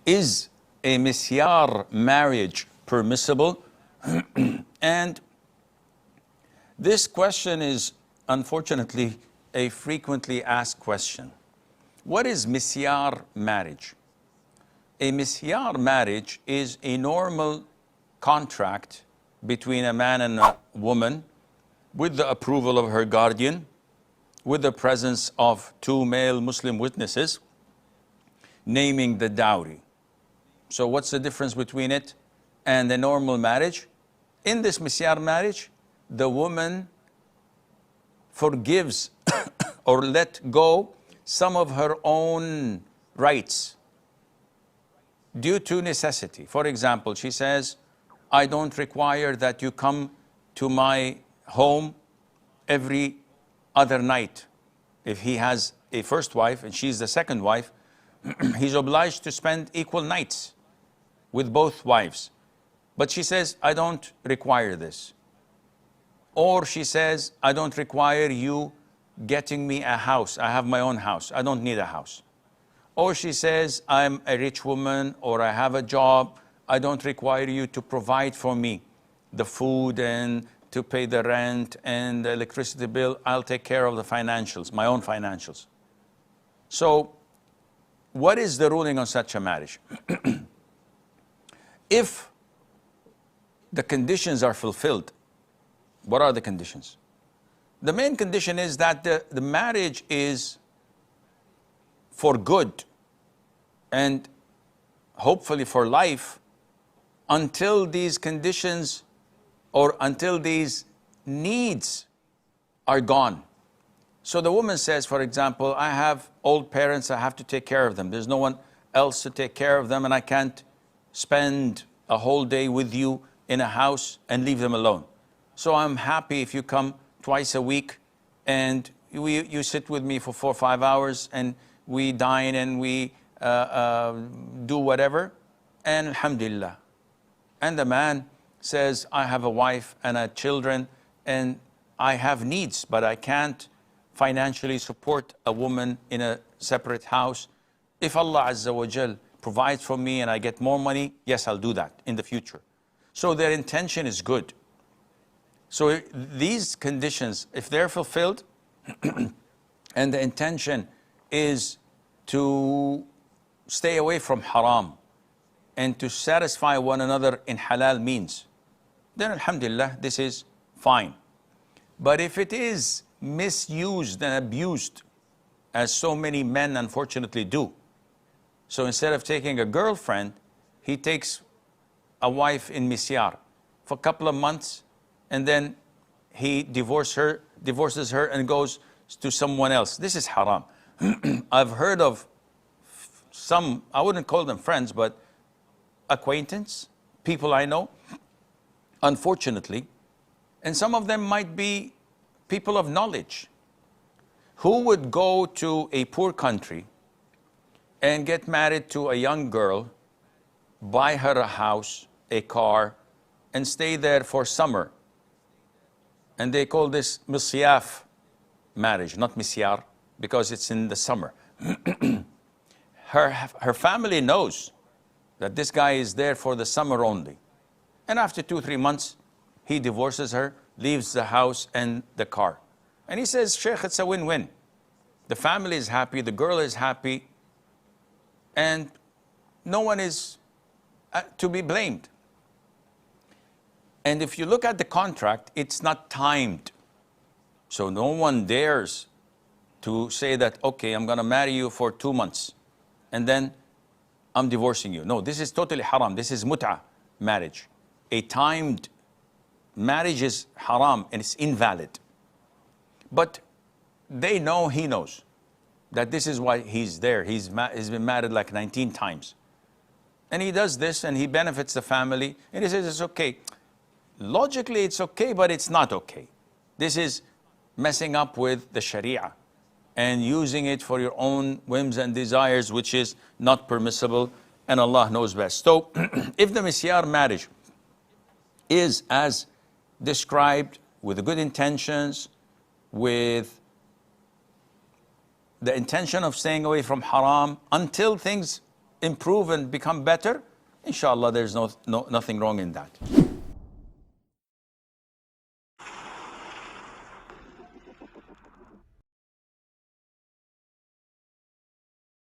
Is a Misyar marriage permissible? And this question is unfortunately a frequently asked question. What is Misyar marriage? A Misyar marriage is a normal contract between a man and a woman with the approval of her guardian, with the presence of two male Muslim witnesses, naming the dowry. So what's the difference between it and a normal marriage? In this Misyar marriage, the woman forgives or let go some of her own rights due to necessity. For example, she says, I don't require that you come to my home every other night. If he has a first wife and she's the second wife, he's obliged to spend equal nights with both wives. But she says, I don't require this. Or she says, I don't require you getting me a house. I have my own house. I don't need a house. Or she says, I'm a rich woman, or I have a job. I don't require you to provide for me the food and to pay the rent and the electricity bill. I'll take care of the financials, my own financials. So what is the ruling on such a marriage? If the conditions are fulfilled, what are the conditions? The main condition is that the marriage is for good and hopefully for life until these conditions or until these needs are gone. So the woman says, for example, I have old parents, I have to take care of them. There's no one else to take care of them, and I can't spend a whole day with you in a house and leave them alone. So I'm happy if you come twice a week and you sit with me for 4 or 5 hours and we dine and we do whatever, and alhamdulillah. And the man says, I have a wife and children and I have needs, but I can't financially support a woman in a separate house. If Allah Azza wa Jal provides for me and I get more money, yes, I'll do that in the future. So their intention is good. So these conditions, if they're fulfilled, and the intention is to stay away from haram and to satisfy one another in halal means, then alhamdulillah, this is fine. But if it is misused and abused, as so many men unfortunately do, so instead of taking a girlfriend, he takes a wife in Misyar for a couple of months, and then he divorces her and goes to someone else. This is haram. I've heard of some, I wouldn't call them friends, but acquaintance, people I know, unfortunately, and some of them might be people of knowledge, who would go to a poor country and get married to a young girl, buy her a house, a car, and stay there for summer. And they call this misyaf marriage, not misyar, because it's in the summer. Her family knows that this guy is there for the summer only. And after 2 or 3 months, he divorces her, leaves the house and the car. And he says, Sheikh, it's a win-win. The family is happy, the girl is happy, and no one is to be blamed. And if you look at the contract, it's not timed. So no one dares to say that, okay, I'm going to marry you for 2 months and then I'm divorcing you. No, this is totally haram. This is mut'ah marriage. A timed marriage is haram and it's invalid. But they know, he knows, that this is why he's there. He's been married like 19 times. And he does this and he benefits the family. And he says it's okay. Logically, it's okay, but it's not okay. This is messing up with the Sharia and using it for your own whims and desires, which is not permissible, and Allah knows best. So, if the Misyar marriage is as described, with the good intentions, with the intention of staying away from haram until things improve and become better, inshallah, there's nothing wrong in that.